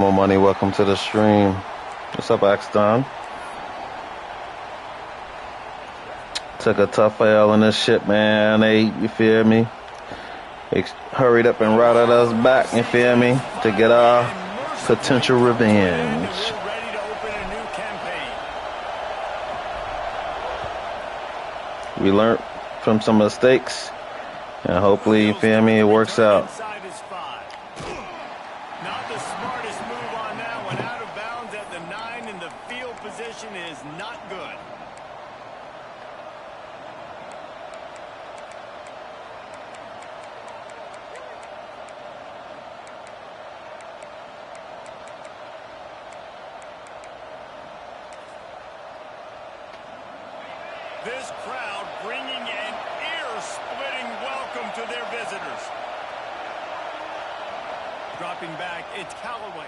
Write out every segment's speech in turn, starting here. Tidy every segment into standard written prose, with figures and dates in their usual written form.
More money, welcome to the stream. What's up, Axton? Took a tough L in this shit, man. You feel me? Hurried up and routed us back, you feel me? To get our potential revenge. We learned from some mistakes, and hopefully, you feel me, it works out. This crowd bringing an ear-splitting welcome to their visitors. Dropping back, it's Callaway.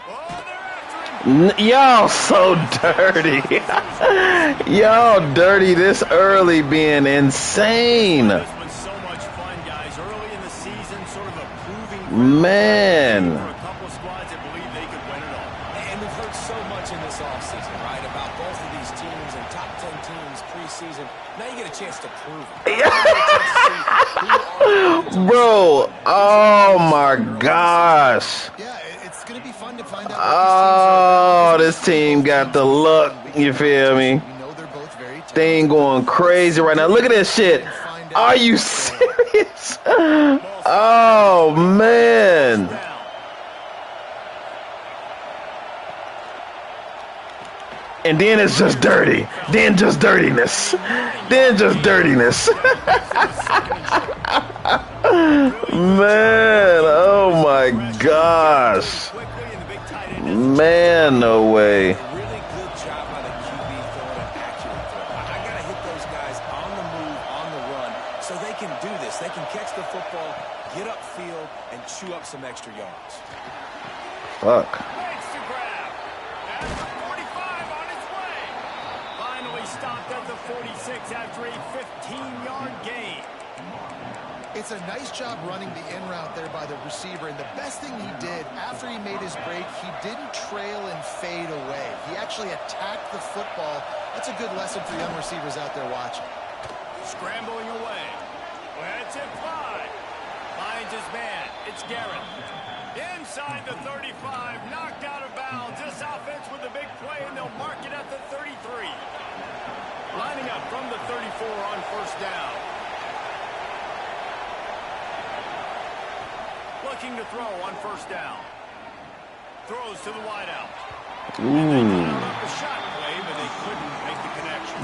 Oh, they're after him. Y'all so dirty. Y'all dirty this early, being insane. This one's so much fun, guys. Early in the season, sort of a proving man. For a couple of squads that believe they could win it all. And we've heard so much in this offseason, right, about both of these teams and top 10 teams preseason. Now you get a chance to prove it. Bro, oh my gosh. Yeah, it's going to be fun to find out. Oh, this team got the look, you feel me? They ain't going crazy right now. Look at this shit. Are you serious? Oh, man. And then it's just dirty. Then just dirtiness. Then just dirtiness. Man, oh my gosh. Man, no way. Really good job by the QB throwing an accurate throw. I got to hit those guys on the move, on the run, so they can do this. They can catch the football, get upfield, and chew up some extra yards. Fuck. Stopped at the 46 after a 15-yard gain. It's a nice job running the in route there by the receiver, and the best thing he did after he made his break, he didn't trail and fade away. He actually attacked the football. That's a good lesson for young receivers out there watching. Scrambling away. That's it, 5. Finds his man. It's Garrett. Inside the 35, knocked out of bounds. This offense with a big play, and they'll mark it at the 33. Lining up from the 34 on first down. Looking to throw on first down. Throws to the wideout. The shot play, but they couldn't make the connection.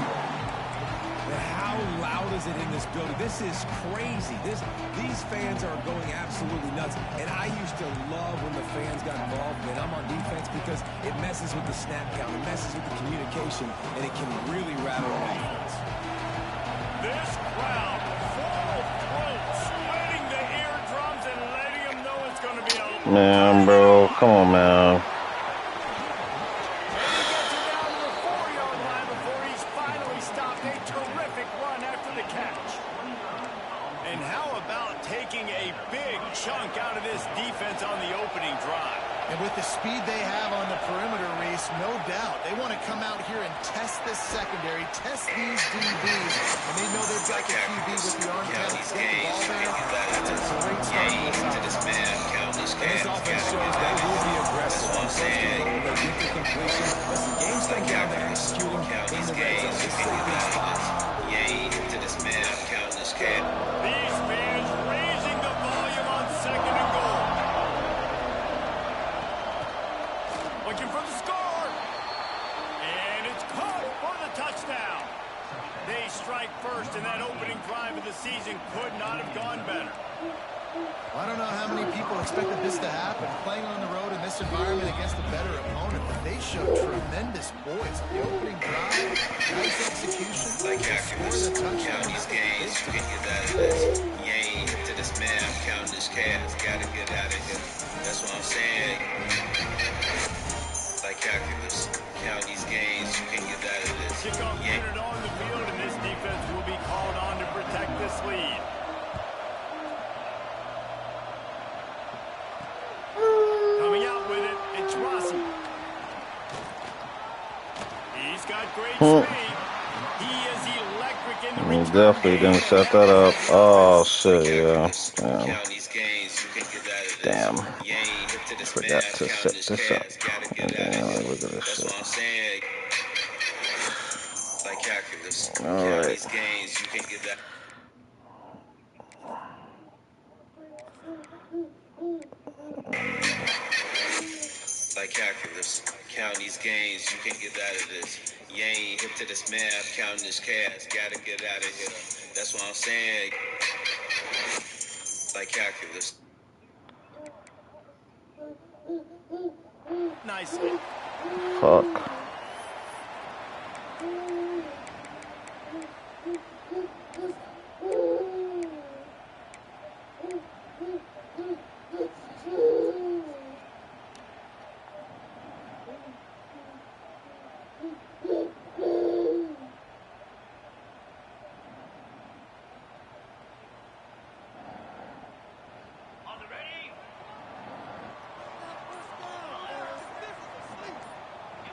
How loud is it in this building? This is crazy. These fans are going absolutely nuts. And I used to love when the fans got involved when I'm on defense because it messes with the snap count, it messes with the communication, and it can really rattle an offense. This crowd full of throat, sweating the eardrums and letting them know it's going to be a... Man, bro, come on, man. Chunk out of this defense on the opening drive. And with the speed they have on the perimeter, Reese, no doubt, they want to come out here and test this secondary, test these DBs, and they know they've got the QB with the arm talent to get the ball there. That's a great start to this man. This offense shows they will be aggressive. On first and goal, they get the completion. Listen, games come down to executing in the red zone. This is a big spot. Yay to this man, countless cat. These fans raising the volume on second and goal. Looking for the score. And it's caught for the touchdown. They strike first, and that opening drive of the season could not have gone better. I don't know how many people expected this to happen, playing on the road in this environment against a better opponent, but they showed tremendous poise on the opening drive. Nice execution. Like Calculus, count these games, you can get out of this. Yay to this man, I'm counting this cash, gotta get out of here. That's what I'm saying. Like Calculus, count these games, you can get out of this. Kickoff unit on the field, and this defense will be called on to protect this lead. Coming out with it. Hmm. He definitely didn't set that up. Oh shit, yeah. Damn. Damn. Forgot to set this up. And then look at this shit. Like calculus. Alright. These games, you can get that. Like calculus. Count these gains, you can get out of this. You ain't hip to this math, counting this cash. Gotta get out of here. That's what I'm saying. Like calculus. Nicely. Fuck.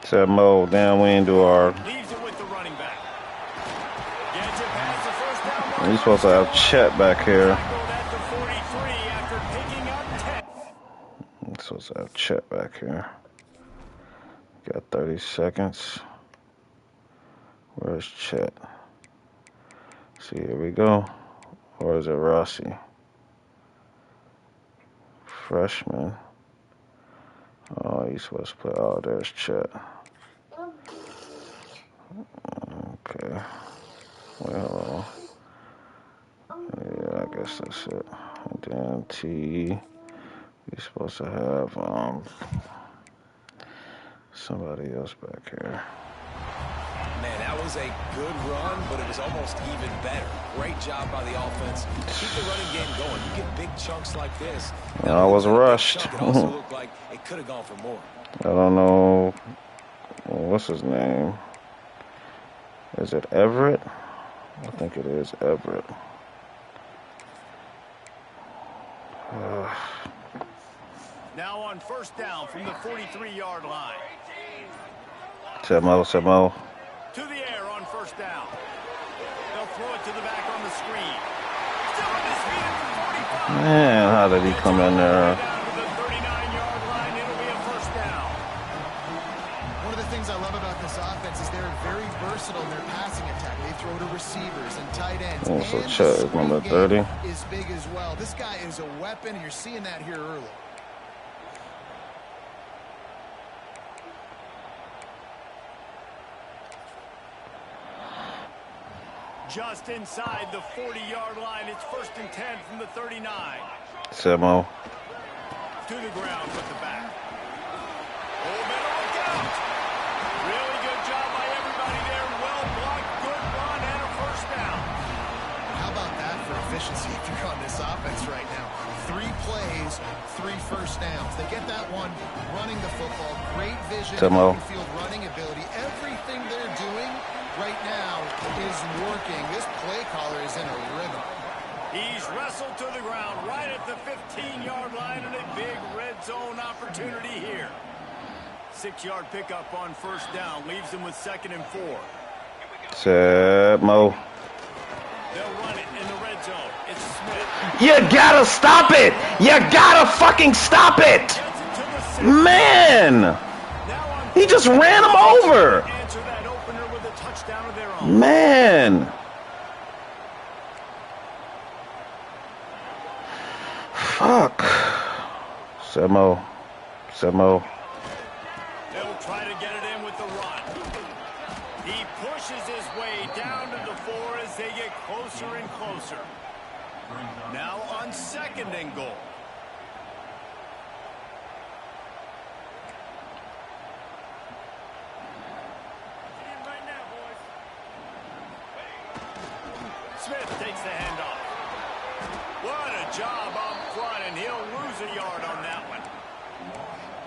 Said Mo, damn, we ain't do our. Leaves it with the running back. Gets it past the first down line. We supposed to have Chet back here. Tackled at the 43 after picking up 10. We supposed to have Chet back here. Got 30 seconds. Where's Chet? See, here we go. Or is it Rossi? Freshman. Oh, he's supposed to play. Oh, there's Chet. Okay. Well, yeah, I guess that's it. And then T. We're supposed to have somebody else back here. Man, that was a good run, but it was almost even better. Great job by the offense. Keep the running game going. You get big chunks like this. I was rushed. It also looked like it could have gone for more. I don't know. What's his name? Is it Everett? I think it is Everett. Now on first down from the 43-yard line. Semo. To the air on first down. They'll throw it to the back on the screen. Still on his feet at the 45. Man, how did he come in there? Down to the 39-yard line. It'll be a first down. One of the things I love about this offense is they're very versatile in their passing attack. They throw to receivers and tight ends. Oh, so and Chet the is number screen 30. game is big as well. This guy is a weapon, and you're seeing that here early. Just inside the 40-yard line. It's first and 10 from the 39. Semo. To the ground with the back. Oh, better look out. Really good job by everybody there. Well blocked, good run, and a first down. How about that for efficiency if you're on this offense right now? 3 plays, 3 first downs. They get that one running the football. Great vision, open field running ability. Everything they're doing right now is working. This play caller is in a rhythm. He's wrestled to the ground right at the 15-yard line, and a big red zone opportunity here. 6-yard pickup on first down leaves him with 2nd and 4. Semo. They'll run it in the red zone. It's Smith. You gotta stop it! You gotta fucking stop it! Gets it to the 6. Man! Now on He just ran him over! answer that opener with a touchdown of their own. Man! Fuck. Semo. They'll try to get it in with the run. He pushes his way down to the 4 as they get closer and closer. Now on 2nd and goal. Smith takes the handoff. What a job up front, and he'll lose a yard on that one.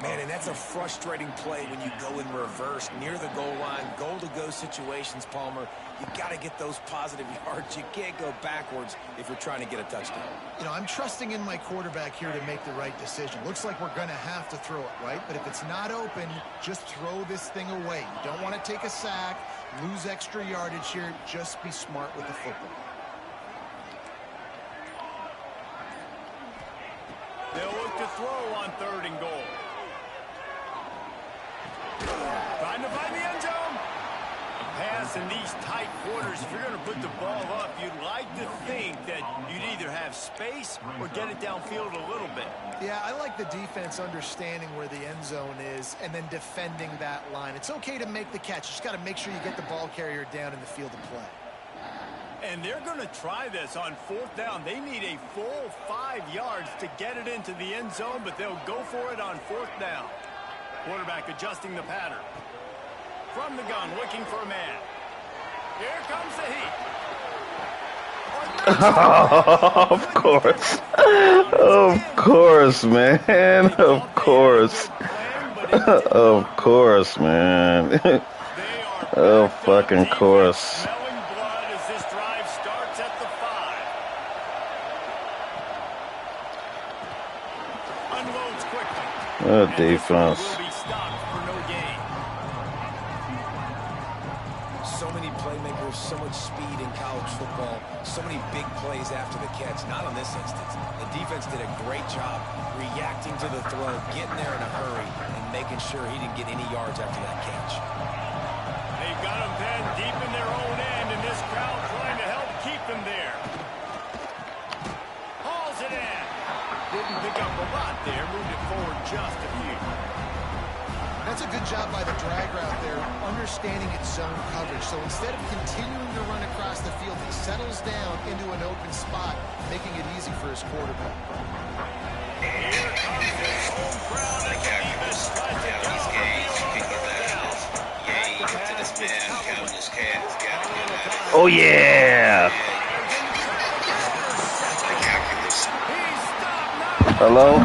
Man, and that's a frustrating play when you go in reverse near the goal line. Goal-to-go situations, Palmer. You got to get those positive yards. You can't go backwards if you're trying to get a touchdown. You know, I'm trusting in my quarterback here to make the right decision. Looks like we're going to have to throw it, right? But if it's not open, just throw this thing away. You don't want to take a sack, lose extra yardage here. Just be smart with the football. They'll look to throw on 3rd and goal. Trying to find the end zone. Pass in these tight quarters. If you're going to put the ball up, you'd like to think that you'd either have space or get it downfield a little bit. Yeah, I like the defense understanding where the end zone is and then defending that line. It's okay to make the catch. You just got to make sure you get the ball carrier down in the field of play. And they're going to try this on 4th down. They need a full 5 yards to get it into the end zone, but they'll go for it on 4th down. Quarterback adjusting the pattern. From the gun, looking for a man. Here comes the heat. Of course. Of course, man. Of course. Of course, man. Of fucking course. Oh, defense. So many playmakers, so much speed in college football, so many big plays after the catch. Not in this instance. The defense did a great job reacting to the throw, getting there in a hurry, and making sure he didn't get any yards after that catch. They've got him pinned deep in their own end, and this crowd trying to help keep them there. Hauls it in. Didn't pick up a lot there, moved it forward just a few. That's a good job by the drag route there, understanding its zone coverage. So instead of continuing to run across the field, he settles down into an open spot, making it easy for his quarterback. Here comes this home crowd as the defense tries to get off the field. Oh, yeah. Hello?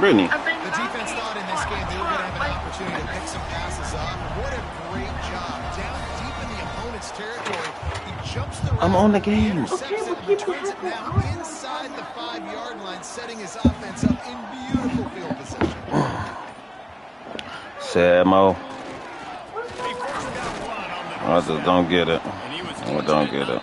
Brittany. The defense thought in this game they were going to have an opportunity to pick some passes off. What a great job. Down deep in the opponent's territory, he jumps the route. I'm on the game. Okay, we'll keep it now inside the 5-yard line, setting his offense up in beautiful field position. Samo. I just don't get it. I don't get it.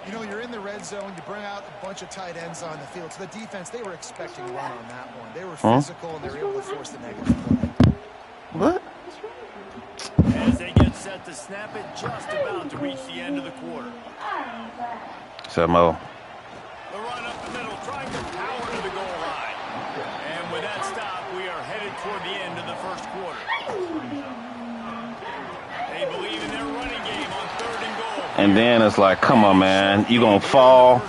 You know, you're in the red zone. You bring out a bunch of tight ends on the field. So the defense, they were expecting a run on that one. They were physical, and they were able to force the negative play. What? As they get set to snap it, just about to reach the end of the quarter. Samo. The run up the middle, trying to power to the goal line. And with that stop, we are headed toward the end of the first quarter. They believe in their running game on 3rd and goal. And then it's like, come on, man. You gonna fall?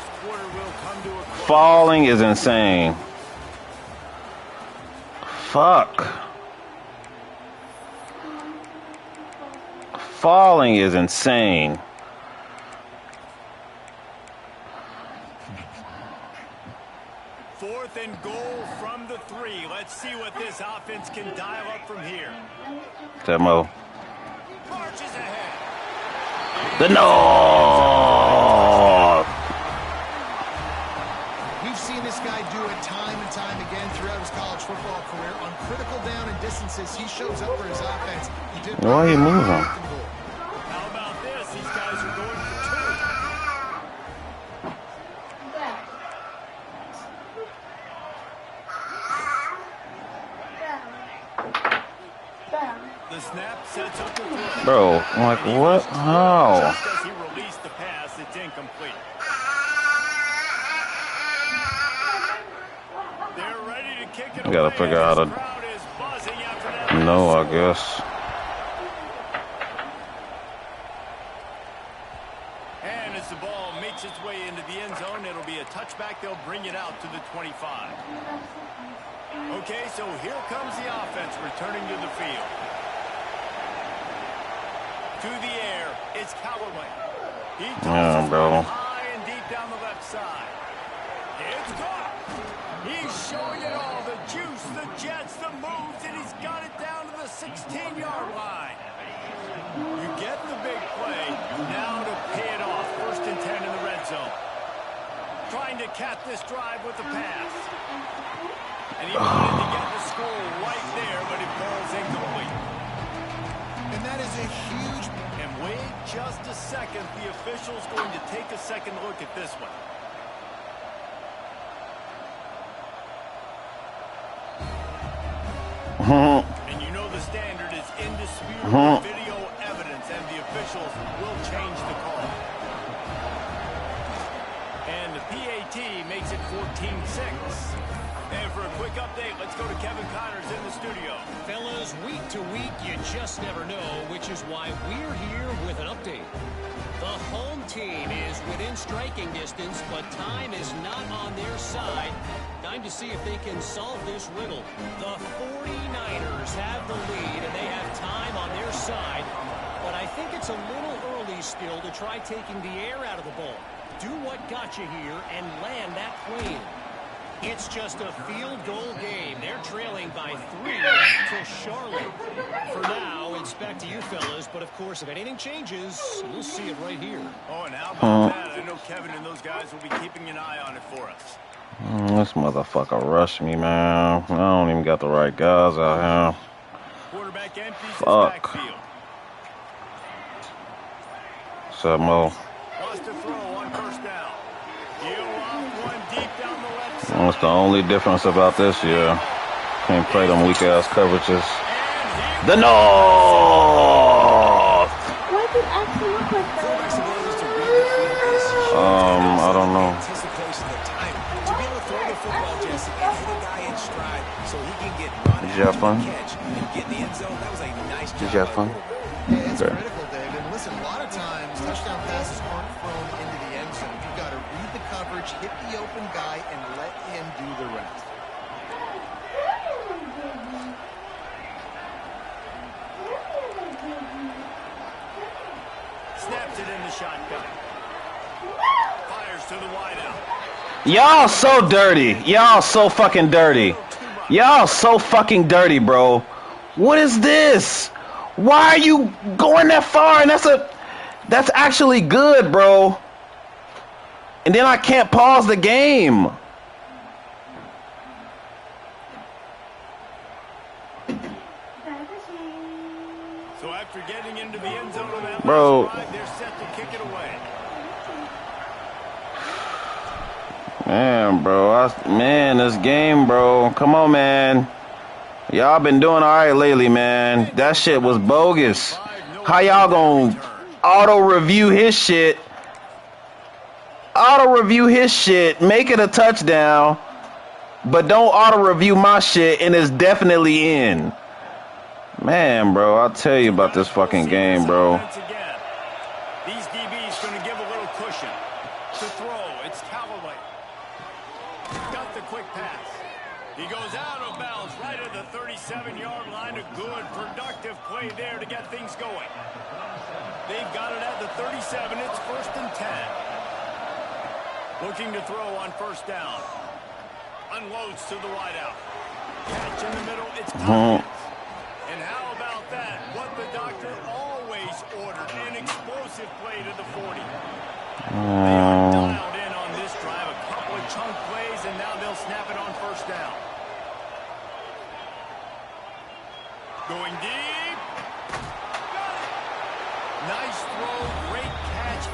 Falling is insane. Fuck. Falling is insane. Fourth and goal from the 3. Let's see what this offense can dial up from here. Samo. Marches ahead. The North. We've seen this guy do it time and time again throughout his college football career. On critical down and distances, he shows up for his offense. He did. Why are you moving? How about this? These guys are going for 2. The snap sets up the throw. Bro, I'm like, what? How? Just as he released the pass, it's incomplete. They're ready to kick it away. I gotta figure out how to. Crowd is buzzing after that. No, I guess. And as the ball makes its way into the end zone, it'll be a touchback. They'll bring it out to the 25. Okay, so here comes the offense returning to the field. To the air, it's Callaway. He Yeah, tosses bro. one high and deep down the left side. It's caught. He's showing it all. The juice, the jets, the moves, and he's got it down to the 16-yard line. You get the big play. Now to pay it off. 1st and 10 in the red zone. Trying to cap this drive with the pass. And he wanted to get the score right there, but it falls incomplete. And that is a huge... And wait just a second. The official's going to take a second look at this one. And you know the standard is indisputable video evidence, and the officials will change the call. And the PAT makes it 14-6. And for a quick update, let's go to Kevin Connors in the studio. Fellas, week to week, you just never know, which is why we're here with an update. The home team is within striking distance, but time is not on their side. Time to see if they can solve this riddle. The 49ers have the lead, and they have time on their side. But I think it's a little early still to try taking the air out of the ball. Do what got you here and land that plane. It's just a field goal game. They're trailing by 3 to Charlotte. For now, it's back to you fellas, but of course, if anything changes, we'll see it right here. Oh, and how about that? I know Kevin and those guys will be keeping an eye on it for us. This motherfucker rushed me, man. I don't even got the right guys out here. Quarterback empties his Fuck. backfield. What's up, Mo? Wants to throw on 1st down. He'll off one deep down the left side. That's the only difference about this year. Can't play them weak-ass coverages. The North! Why did it actually look like that? I don't know. Anticipation of timing. To be able to throw the football, Jesse, and hit a guy in stride so he can get run Did you have fun? catch and get in the end zone. That was a nice job. Did you have fun? Yeah, it's Okay. critical, David. And listen, a lot of times, touchdown passes aren't thrown into the end zone. You've got to read the coverage, hit the open guy, and let him do the rest. Snaps it in the shotgun. Fires to the wideout. Y'all so dirty. Y'all so fucking dirty. Y'all so fucking dirty, bro. What is this? Why are you going that far? And that's actually good, bro. And then I can't pause the game. So after getting into the end zone on that Bro. last drive, they're set to kick it away. Man, bro. Man, this game, bro. Come on, man. Y'all been doing all right lately, man. That shit was bogus. How y'all gonna auto-review his shit? Auto-review his shit, make it a touchdown, but don't auto-review my shit, and it's definitely in. Man, bro, I'll tell you about this fucking game, bro. These DBs going to give a little cushion. To throw, it's Callaway. Got the quick pass. He goes out of bounds right at the 37-yard line. A good, productive play there to get things going. They've got it at the 37. It's 1st and 10. Looking to throw on 1st down. Unloads to the wideout. Catch in the middle. It's Cousins. And how about that? What the doctor always ordered. An explosive play to the 40. They are dialed in on this drive. A couple of chunk plays, and now they'll snap it on 1st down. Going deep. Nice throw. Great catch.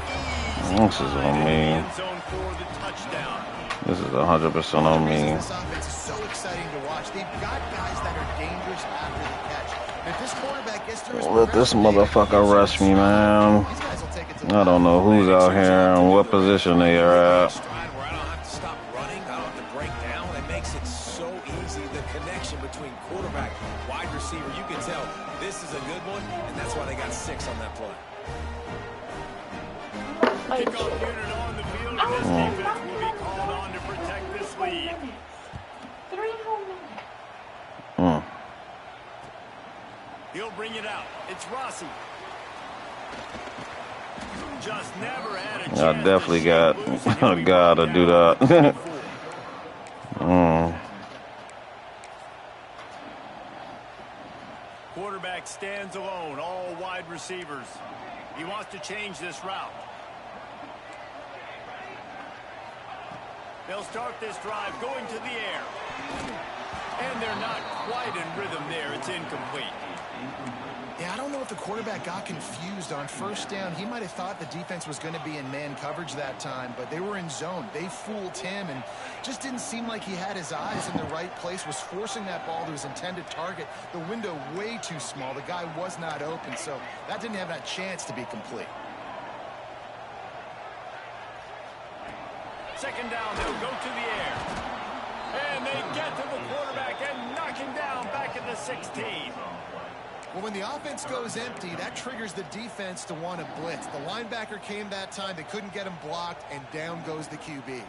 Easy. This is on me. End zone for the touchdown. This is 100% on me. This offense is so exciting to watch. They've got guys that are dangerous after the catch. And if this quarterback gets through his Let this progression, motherfucker rush me, man. these guys will take it to the I don't know who's out here and what position they are at. Stride where I don't have to stop running, I don't have to break down. It makes it so easy. The connection between quarterback, wide receiver, you can tell this is a good one, and that's why they got 6 on that play. Kickoff unit on the field, and this defense will be called on to protect this lead. 3 whole minutes. He'll bring it out. It's Rossi. just never had a chance I definitely to shake loose, and he'll be gotta brought do down at that. 24. Quarterback stands alone, all wide receivers. He wants to change this route. They'll start this drive going to the air. And they're not quite in rhythm there. It's incomplete. Yeah, I don't know if the quarterback got confused on first down. He might have thought the defense was going to be in man coverage that time, but they were in zone. They fooled him and just didn't seem like he had his eyes in the right place, was forcing that ball to his intended target. The window way too small. The guy was not open, so that didn't have that chance to be complete. Second down, they'll go to the air. And they get to the quarterback and knock him down back at the 16. Well, when the offense goes empty, that triggers the defense to want to blitz. The linebacker came that time. They couldn't get him blocked, and down goes the QB.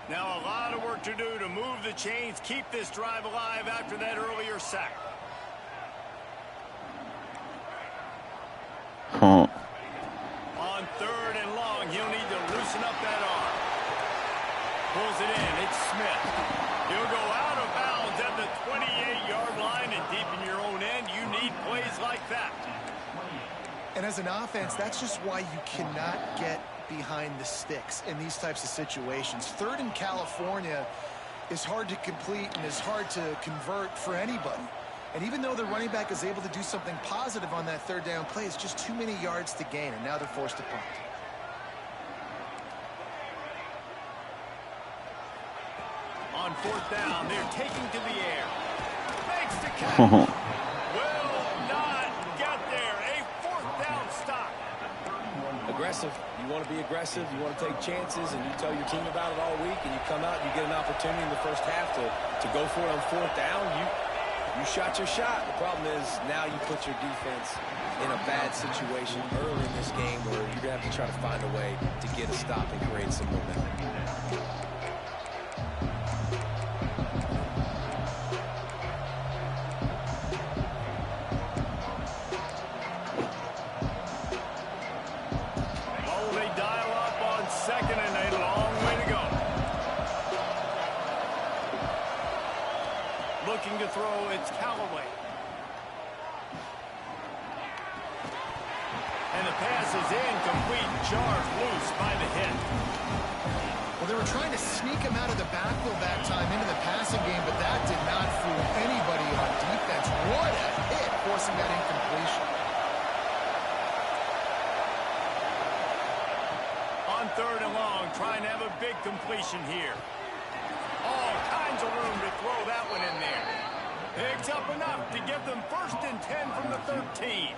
Now a lot of work to do to move the chains, keep this drive alive after that earlier sack. On third and long, he'll need to loosen up that arm. Pulls it in. It's Smith. He'll go out of bounds at the 28-yard line, and deep in your own end, you need plays like that. And as an offense, that's just why you cannot get behind the sticks in these types of situations. Third in California is hard to complete and is hard to convert for anybody. And even though the running back is able to do something positive on that third down play, it's just too many yards to gain, and now they're forced to punt. On fourth down, they're taking to the air. Makes the catch. Will not get there. A fourth down stop. Aggressive. You want to be aggressive. You want to take chances, and you tell your team about it all week, and you come out and you get an opportunity in the first half to go for it on fourth down. You shot your shot. The problem is now you put your defense in a bad situation early in this game where you're going to have to try to find a way to get a stop and create some momentum. Looking to throw, it's Callaway. And the pass is incomplete, jarred loose by the hit. Well, they were trying to sneak him out of the backfield that time into the passing game, but that did not fool anybody on defense. What a hit, forcing that incompletion. On third and long, trying to have a big completion here. All kinds of room to throw that one in there. Picks up enough to give them first and 10 from the 13.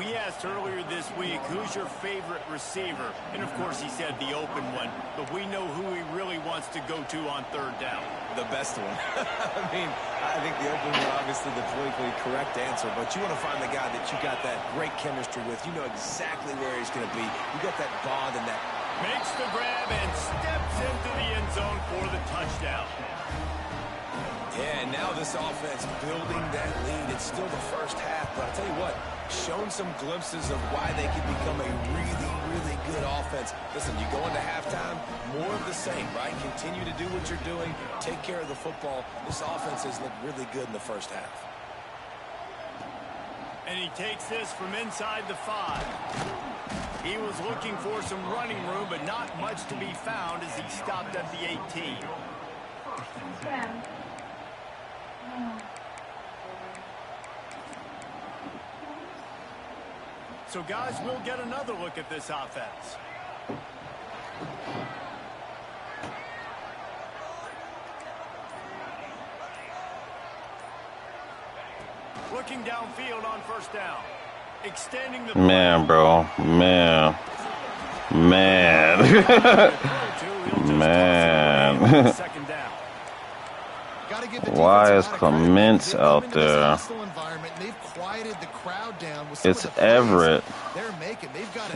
We asked earlier this week, who's your favorite receiver? And, of course, he said the open one. But we know who he really wants to go to on third down. The best one. I mean, I think the open one, obviously, the politically correct answer. But you want to find the guy that you got that great chemistry with. You know exactly where he's going to be. You got that bond and that. Makes the grab and steps into the end zone for the touchdown. Yeah, and now this offense building that lead. It's still the first half, but I'll tell you what, shown some glimpses of why they can become a really, really good offense. Listen, you go into halftime, more of the same, right? Continue to do what you're doing, take care of the football. This offense has looked really good in the first half. And he takes this from inside the 5. He was looking for some running room, but not much to be found as he stopped at the 18. So, guys, we'll get another look at this offense. Looking downfield on first down. Extending the man, bro. Man. Second down. Why is Clements out there? It's Everett.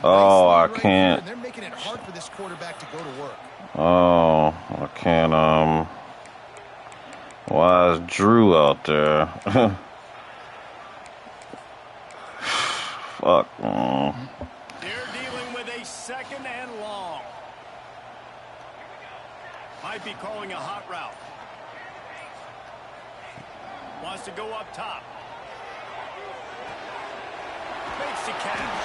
Oh, I can't. They're making it hard for this quarterback to go to work. Oh, I can't. Why is Drew out there? fuck. They're dealing with a second and long. Might be calling a hot route. Wants to go up top. Makes the catch.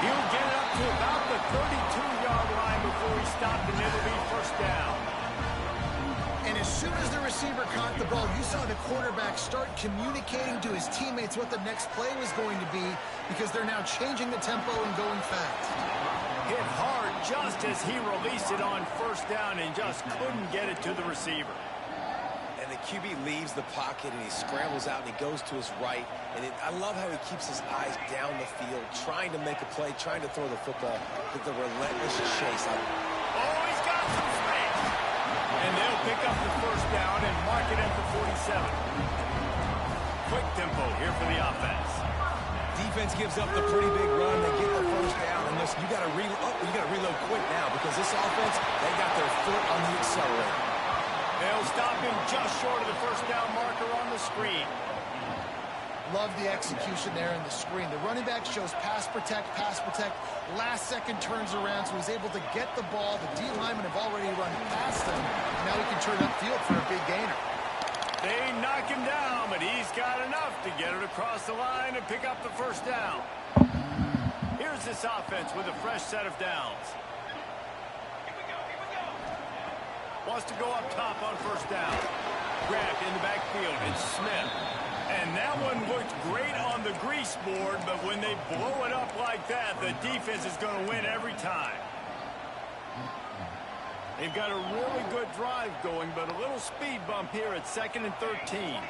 He'll get it up to about the 32-yard line before he stopped, and it'll be first down. And as soon as the receiver caught the ball, you saw the quarterback start communicating to his teammates what the next play was going to be, because they're now changing the tempo and going fast. Hit hard just as he released it on first down and just couldn't get it to the receiver. And the QB leaves the pocket and he scrambles out and he goes to his right. And I love how he keeps his eyes down the field, trying to make a play, trying to throw the football with the relentless chase. Oh, he's got some space. And they'll pick up the first down and mark it at the 47. Quick tempo here for the offense. Defense gives up the pretty big run. They get the first down. And listen, you got to reload quick now, because this offense, they got their foot on the accelerator. They'll stop him just short of the first down marker on the screen. Love the execution there in the screen. The running back shows pass protect, last second turns around, so he's able to get the ball. The D linemen have already run past him. Now he can turn upfield for a big gainer. They knock him down, but he's got enough to get it across the line and pick up the first down. Here's this offense with a fresh set of downs. Wants to go up top on first down. Grabbed in the backfield. It's Smith. And that one looked great on the grease board, but when they blow it up like that, the defense is going to win every time. They've got a really good drive going, but a little speed bump here at 2nd and 13.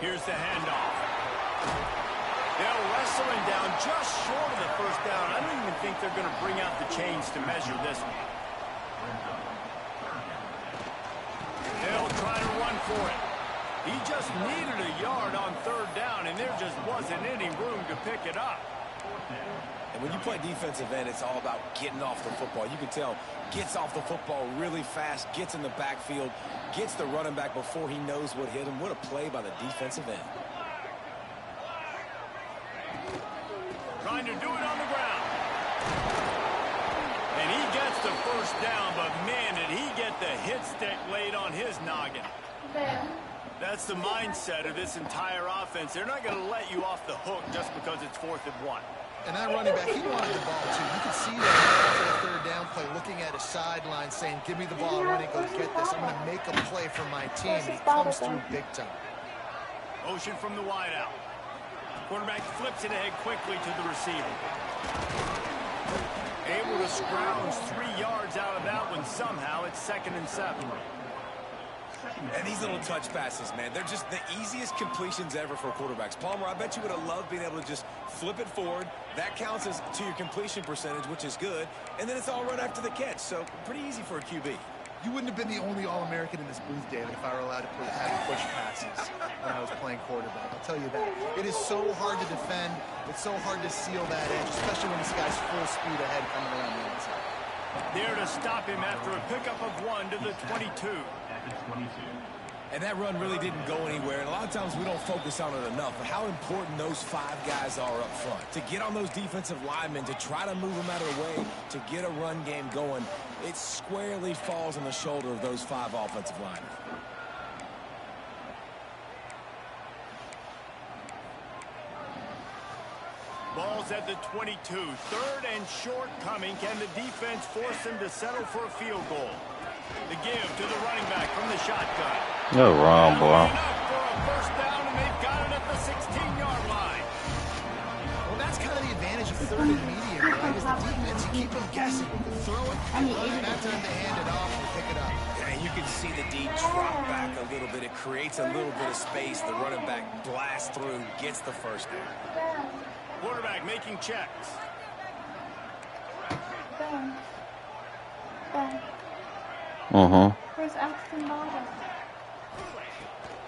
Here's the handoff. They'll wrestle him down just short of the first down. I don't even think they're going to bring out the chains to measure this one. They'll try to run for it. He just needed a yard on third down, and there just wasn't any room to pick it up. And when you play defensive end, it's all about getting off the football. You can tell, gets off the football really fast, gets in the backfield, gets the running back before he knows what hit him. What a play by the defensive end. Trying to do it on the ground. And he gets the first down, but man, did he get the hit stick laid on his noggin. That's the mindset of this entire offense. They're not going to let you off the hook just because it's 4th and 1. And that running back, he wanted the ball too. You could see that after the third down play, looking at his sideline, saying, give me the ball, I want to go get this. I'm going to make a play for my team. And he comes through big time. Motion from the wide out. Quarterback flips it ahead quickly to the receiver. Able to scrounge 3 yards out of that one somehow. It's 2nd and 7. And these little touch passes, man, they're just the easiest completions ever for quarterbacks. Palmer, I bet you would have loved being able to just flip it forward. That counts as to your completion percentage, which is good. And then it's all run after the catch, so pretty easy for a QB. You wouldn't have been the only All-American in this booth, David, if I were allowed to have push passes when I was playing quarterback. I'll tell you that. It is so hard to defend. It's so hard to seal that edge, especially when this guy's full speed ahead coming around the inside. There to stop him after a pickup of 1 to the 22. And that run really didn't go anywhere. And a lot of times we don't focus on it enough. But how important those 5 guys are up front. To get on those defensive linemen, to try to move them out of the way, to get a run game going, it squarely falls on the shoulder of those 5 offensive linemen. Ball's at the 22. 3rd and short coming. Can the defense force them to settle for a field goal? The give to the running back from the shotgun. You're wrong, boy. Enough for a first down, and they've got it at the 16-yard line. Well, that's kind of the advantage of 3rd and medium, right? Is the defense, you keep them guessing. Throw it, run it, that time they hand it off and pick it up. Yeah, you can see the D drop back a little bit. It creates a little bit of space. The running back blasts through, gets the first down. Quarterback making checks. Where's Axton Bottom?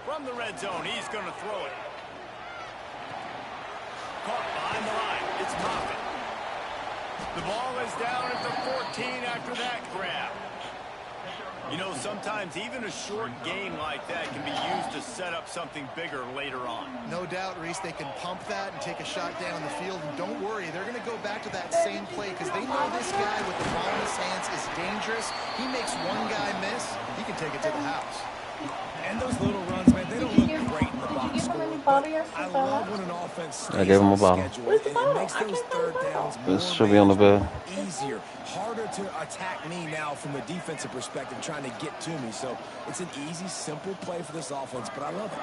From the red zone, he's going to throw it. Caught behind the line. It's Moffitt. The ball is down at the 14 after that grab. You know, sometimes even a short game like that can be used to set up something bigger later on. No doubt, Reese, they can pump that and take a shot down the field. And don't worry, they're going to go back to that same play because they know this guy with the ball in his hands is dangerous. He makes one guy miss, he can take it to the house. And those little runs, man, they don't look great in the box score. But I love when an offense stays gave him a on bottle. schedule. It makes those third downs more This should be on the bed. easier. Harder to attack me now from the defensive perspective, trying to get to me. So it's an easy, simple play for this offense, but I love it.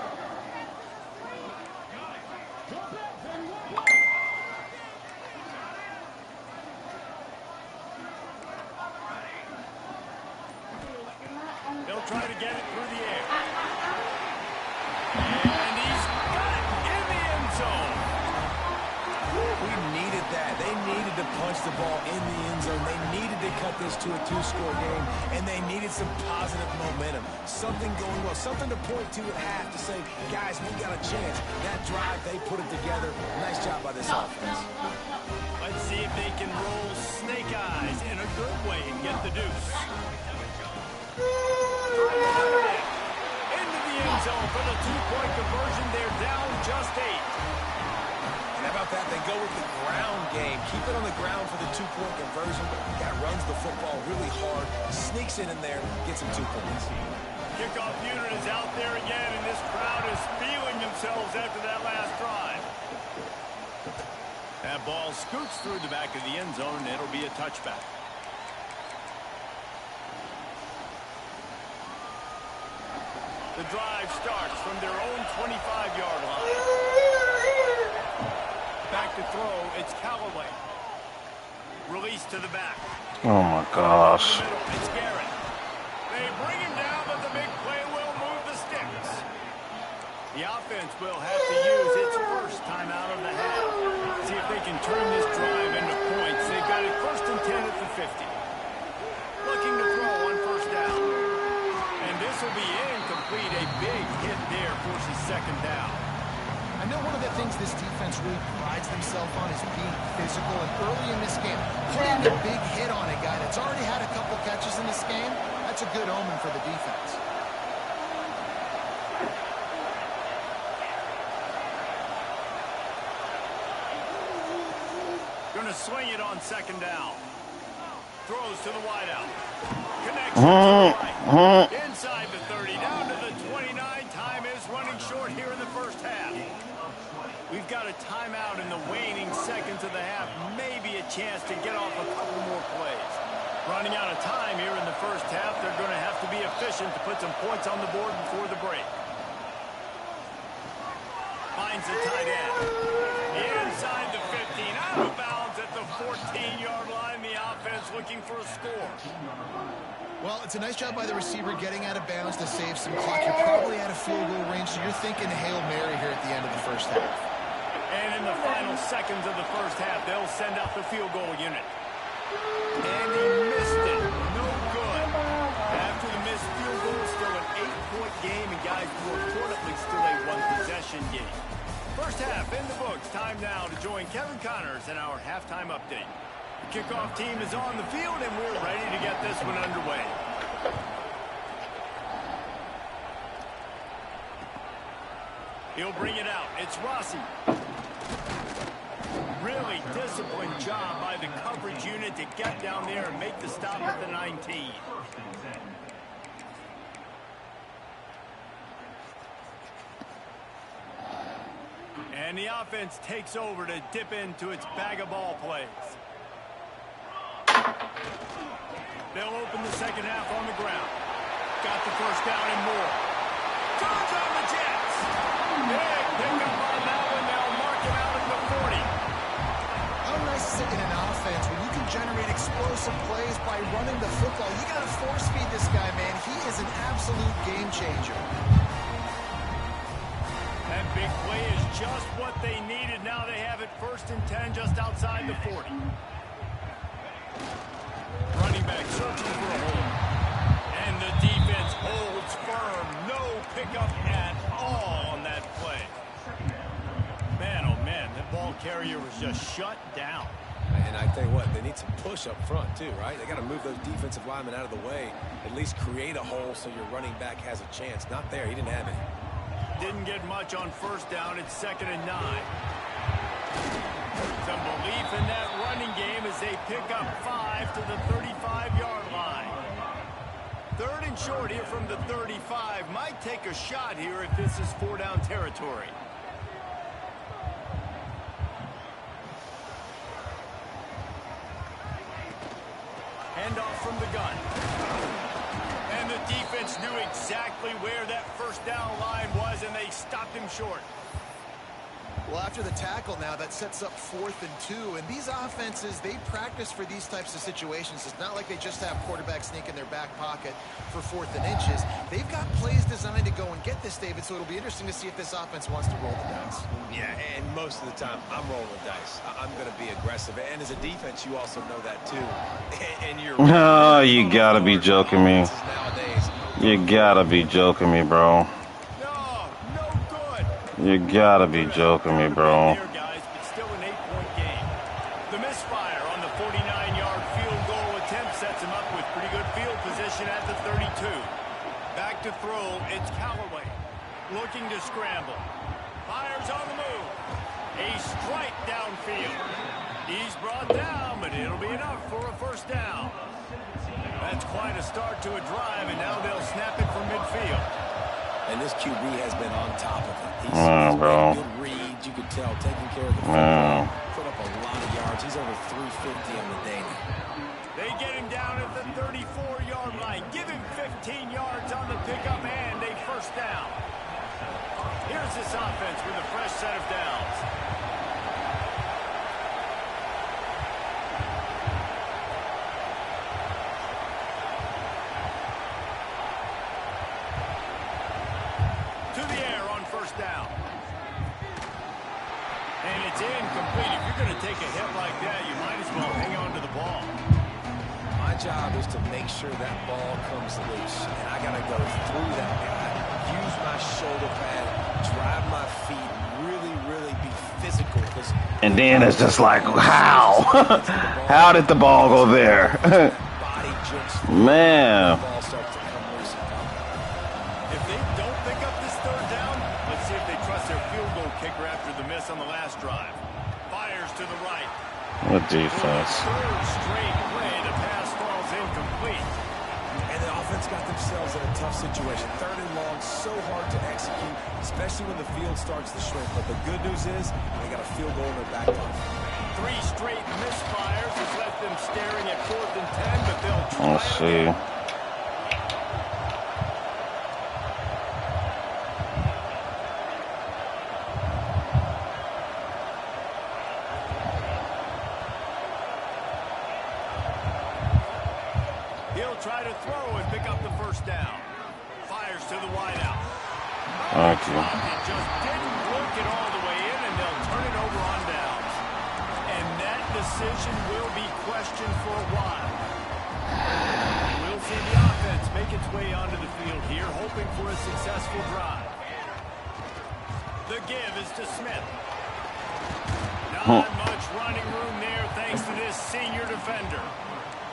They'll try to get it through the air. And he's got it in the end zone. We needed that. They needed to punch the ball in the end zone. They needed to cut this to a two-score game, and they needed some positive momentum. Something going well, something to point to at half to say, guys, we got a chance. That drive, they put it together. Nice job by this offense. Let's see if they can roll snake eyes in a good way and get the deuce. Into the end zone for the two-point conversion. They're down just 8. And how about that? They go with the ground game. Keep it on the ground for the two-point conversion. That runs the football really hard, sneaks it in there, gets them 2 points. Kickoff unit is out there again, and this crowd is feeling themselves after that last drive. That ball scoots through the back of the end zone, and it'll be a touchback. The drive starts from their own 25-yard line. Back to throw, it's Callaway. Release to the back. Oh my gosh. It's Garrett. They bring him down, but the big play will move the sticks. The offense will have to use its first timeout of the half. See if they can turn this drive into points. They've got it 1st and 10 at the 50. Looking to throw on 1st down. And this will be incomplete. A big hit there forces 2nd down. I know one of the things this defense really prides themselves on is being physical. And early in this game, putting a big hit on a guy that's already had a couple catches in this game, that's a good omen for the defense. Going to swing it on 2nd down. Throws to the wideout. Connects to the right. Inside the 30, down to the 29. Time is running short here in the 1st half. We've got a timeout in the waning seconds of the half. Maybe a chance to get off a couple more plays. Running out of time here in the 1st half. They're going to have to be efficient to put some points on the board before the break. Finds the tight end. Inside the 15. Out of bounds at the 14-yard line. The offense looking for a score. Well, it's a nice job by the receiver getting out of bounds to save some clock. You're probably out of field goal range, so you're thinking Hail Mary here at the end of the 1st half. And in the final seconds of the 1st half, they'll send out the field goal unit. And he missed it. No good. After the missed field goal, still an 8-point game, and guys, more importantly, still a 1-possession game. 1st half in the books. Time now to join Kevin Connors in our halftime update. The kickoff team is on the field, and we're ready to get this one underway. He'll bring it out. It's Rossi. Really disciplined job by the coverage unit to get down there and make the stop at the 19. And the offense takes over to dip into its bag of ball plays. They'll open the 2nd half on the ground. Got the 1st down and more. Turns on the Jets. Big pickup on that one. They'll mark him out at the 40. How nice is it in an offense when you can generate explosive plays by running the football? You got to force feed this guy, man. He is an absolute game changer. That big play is just what they needed. Now they have it 1st and 10 just outside the 40. Running back searching for a hole. And the defense holds firm. No pickup at all on that play. Man, oh man, that ball carrier was just shut down. And I tell you what, they need some push up front too, right? They got to move those defensive linemen out of the way, at least create a hole so your running back has a chance. Not there. He didn't have any. Didn't get much on first down. It's 2nd and 9. Some belief in that running game as they pick up 5 to the 35-yard line. 3rd and short here from the 35. Might take a shot here if this is 4-down territory. Handoff from the gun. And the defense knew exactly where that first down line was, and they stopped him short. Well, after the tackle now, that sets up 4th and 2. And these offenses, they practice for these types of situations. It's not like they just have quarterback sneak in their back pocket for 4th and inches. They've got plays designed to go and get this, David, so it'll be interesting to see if this offense wants to roll the dice. Yeah, and most of the time, I'm rolling the dice. I'm going to be aggressive. And as a defense, you also know that, too. And you're... Oh, you gotta be joking me. You gotta be joking me, bro. You gotta be joking me, bro. Here, guys, but still an 8-point game. The misfire on the 49-yard field goal attempt sets him up with pretty good field position at the 32. Back to throw, it's Callaway. Looking to scramble. Fires on the move. A strike downfield. He's brought down, but it'll be enough for a first down. That's quite a start to a drive, and now they'll snap it from midfield. And this QB has been on top of it. He's bro. good reads, you could tell, taking care of the football. Put up a lot of yards. He's over 350 on the day now. They get him down at the 34-yard line. Give him 15 yards on the pickup and a first down. Here's this offense with a fresh set of downs. To the air on first down. And it's incomplete. If you're going to take a hit like that, you might as well hang on to the ball. My job is to make sure that ball comes loose. And I got to go through that guy, use my shoulder pad, drive my feet, really be physical. And then it's just like, how? How did the ball go there? Man. If they don't pick up this third down, let's see if they trust their field goal kicker after the miss on the last drive. Fires to the right. What defense? Third straight play, the pass falls incomplete. And the offense got themselves in a tough situation. 3rd and long, so hard to execute, especially when the field starts to shrink. But the good news is they got a field goal in their back pocket. 3 straight misfires has left them staring at 4th and 10, but they'll try Let's see. He'll try to throw and pick up the first down. Fires to the wideout. Thank you. It just didn't work it all the way in, and they'll turn it over on downs. And that decision will be questioned for a while. We'll see the offense make its way onto the field here, hoping for a successful drive. The give is to Smith. Not much running room there thanks to this senior defender.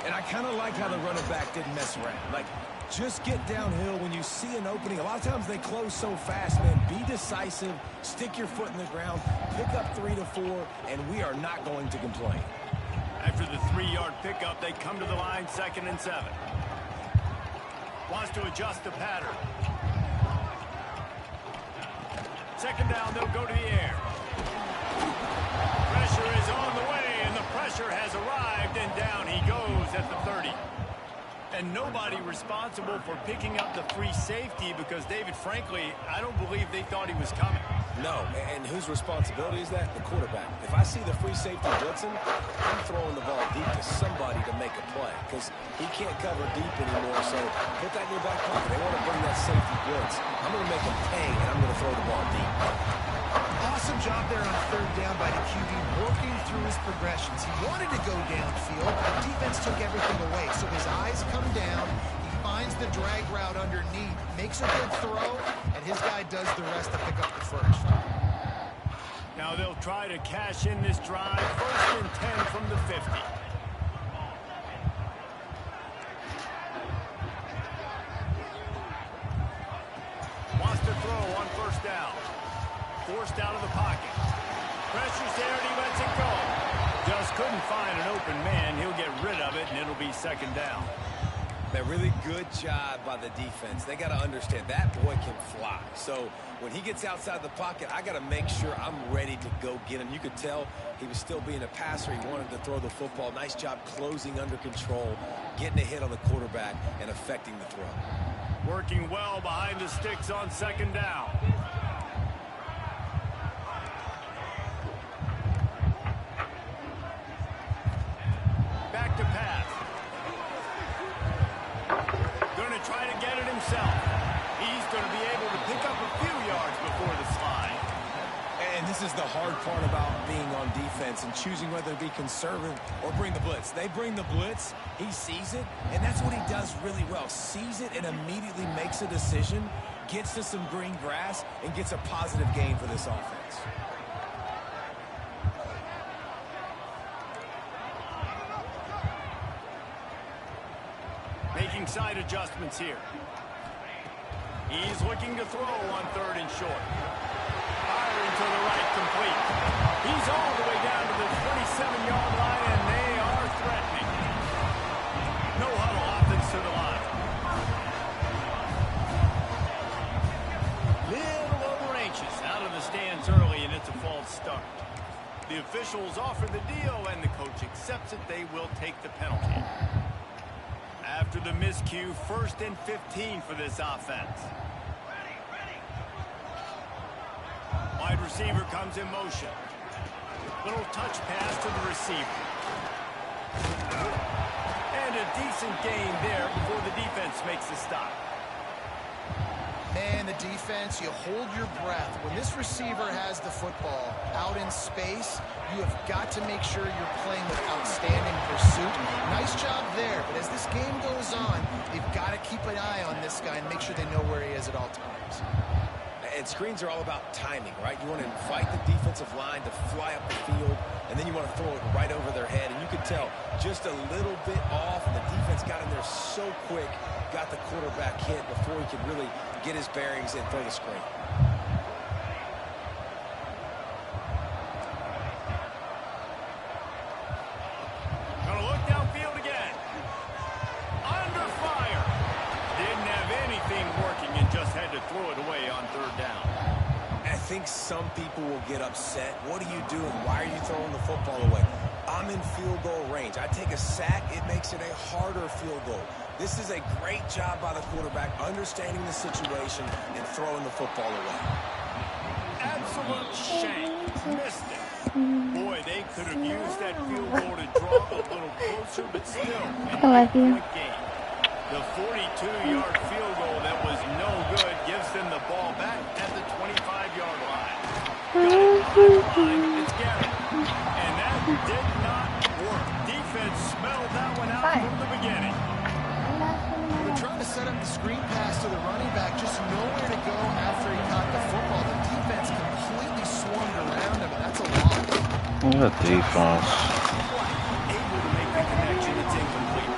And I kind of like how the running back didn't mess around. Like, just get downhill when you see an opening. A lot of times they close so fast, man. Be decisive, stick your foot in the ground, pick up 3 to 4, and we are not going to complain. After the 3-yard pickup, they come to the line 2nd and 7. Wants to adjust the pattern. 2nd down, they'll go to the air. Pressure is on the way, and the pressure has arrived, and down he goes at the 30. And nobody responsible for picking up the free safety because, David, frankly, I don't believe they thought he was coming. No, and whose responsibility is that? The quarterback. If I see the free safety blitzing, I'm throwing the ball deep to somebody to make a play because he can't cover deep anymore, so put that in your back pocket. They want to bring that safety blitz. I'm going to make him pay, and I'm going to throw the ball deep. Awesome job there on 3rd down by the QB, working through his progressions. He wanted to go downfield, but the defense took everything away. So his eyes come down, he finds the drag route underneath, makes a good throw, and his guy does the rest to pick up the first. Now Now they'll try to cash in this drive. 1st and 10 from the 50. Wants to throw on 1st down. Forced out of the pocket. Pressure's there and he lets it go. Just couldn't find an open man. He'll get rid of it and it'll be 2nd down. A really good job by the defense. They got to understand that boy can fly. So when he gets outside the pocket, I got to make sure I'm ready to go get him. You could tell he was still being a passer. He wanted to throw the football. Nice job closing under control, getting a hit on the quarterback, and affecting the throw. Working well behind the sticks on 2nd down. Back to pass. Going to try to get it himself. He's going to be able to pick up a few yards before the slide. And this is the hard part about being on defense and choosing whether to be conservative or bring the blitz. They bring the blitz, he sees it, and that's what he does really well. Sees it and immediately makes a decision, gets to some green grass, and gets a positive gain for this offense. Making side adjustments here. He's looking to throw on 3rd and short. Firing to the right, complete. He's all the way down to the 27-yard line, and they are threatening. No huddle, offense to the line. Little over anxious, out of the stands early, and it's a false start. The officials offer the deal, and the coach accepts it. They will take the penalty. After the miscue, 1st and 15 for this offense. Wide receiver comes in motion. Little touch pass to the receiver. And a decent gain there before the defense makes the stop. And the defense, you hold your breath. When this receiver has the football out in space, you have got to make sure you're playing with outstanding pursuit. Nice job there, but as this game goes on, they've got to keep an eye on this guy and make sure they know where he is at all times. And screens are all about timing, right? You want to invite the defensive line to fly up the field, and then you want to throw it right over their head. And you can tell just a little bit off, and the defense got in there so quick, got the quarterback hit before he could really get his bearings and throw the screen. Gonna look downfield again. Under fire. Didn't have anything working and just had to throw it away on 3rd down. I think some people will get upset. What are you doing? Why are you throwing the football away? I'm in field goal range. I take a sack, it makes it a harder field goal. This is a great job by the quarterback, understanding the situation and throwing the football away. Absolute shank. Missed it. Boy, they could have used that field goal to draw a little closer, but still. I love you. Game. The 42-yard field goal that was no good gives them the ball back at the 25-yard line. Got it on the line. It's Garrett. And that did not work. Defense smelled that one out from the beginning. They're trying to set up the screen pass to the running back, just nowhere to go after he caught the football. The defense completely swarmed around him, and that's a lot. What defense. Able to make the connection. It's incomplete.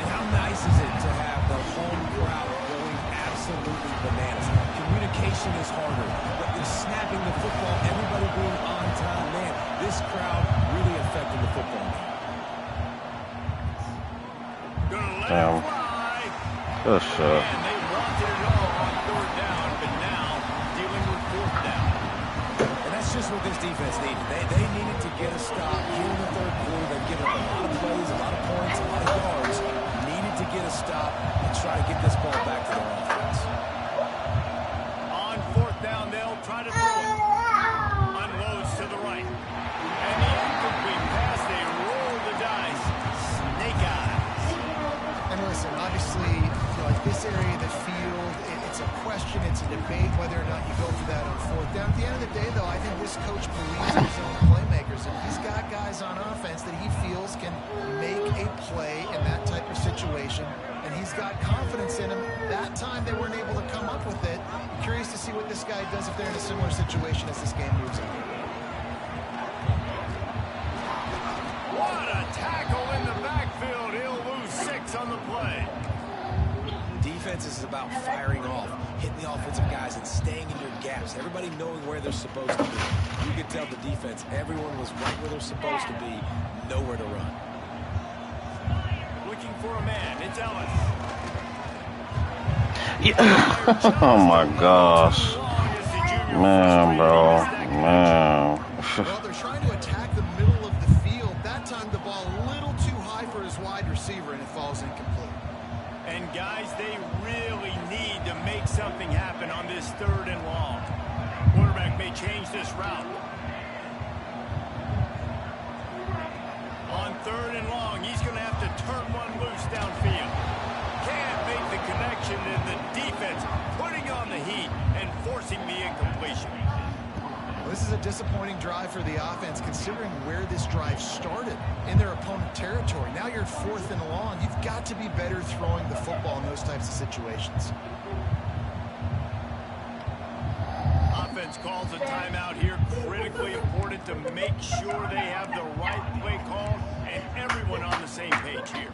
And how nice is it to have the home crowd going absolutely bananas? Communication is harder, but they're snapping the football, everybody being on time. Man, this crowd really affecting the football game. Gonna let Damn. it fly. Good shot. And they wanted it all on 3rd down, but now dealing with 4th down. And that's just what this defense needed. They needed to get a stop here in the 3rd quarter. They've given up a lot of plays, a lot of points, a lot of yards. Needed to get a stop and try to get this ball back to their offense. On 4th down, they'll try to throw it. Unloads to the right. And the incomplete pass, they roll the dice. Snake eyes. And listen, obviously, at this area of the field, it's a question, it's a debate whether or not you go for that on 4th down. At the end of the day, though, I think this coach believes in his own playmakers, and he's got guys on offense that he feels can make a play in that type of situation, and he's got confidence in him. That time they weren't able to come up with it. I'm curious to see what this guy does if they're in a similar situation as this game moves on. is about firing off, hitting the offensive guys, and staying in your gaps. Everybody knowing where they're supposed to be. You could tell the defense, everyone was right where they're supposed to be, nowhere to run. Looking for a man. It's Ellis. Yeah. Oh my gosh. Man, bro. Man. Well, they're trying to attack the middle of the field. That time the ball a little too high for his wide receiver, and it falls incomplete. And guys, they really need to make something happen on this 3rd and long. Quarterback may change this route. On 3rd and long, he's going to have to turn one loose downfield. Can't make the connection, and the defense putting on the heat and forcing the incompletion. This is a disappointing drive for the offense, considering where this drive started in their opponent territory. Now you're 4th and long. You've got to be better throwing the football in those types of situations. Offense calls a timeout here. Critically important to make sure they have the right play call and everyone on the same page here.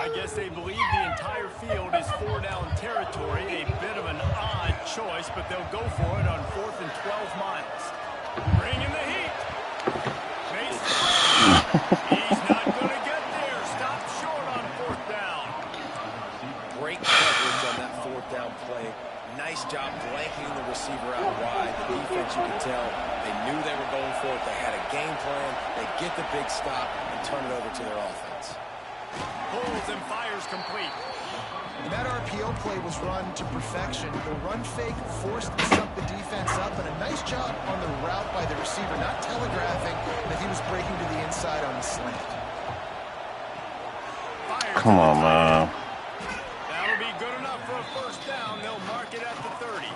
I guess they believe the entire field is 4-down territory. A bit of an odd choice, but they'll go for it on 4th and 12 miles. Bringing the heat. He's not going to get there. Stopped short on 4th down. Great coverage on that 4th down play. Nice job blanking the receiver out wide. The defense, you can tell, they knew they were going for it. They had a game plan. They get the big stop and turn it over to their offense. Pulls and fires complete. That RPO play was run to perfection. The run fake forced the defense up, and a nice job on the route by the receiver, not telegraphing that he was breaking to the inside on the slant. Come on, man. That'll be good enough for a 1st down. They'll mark it at the 30.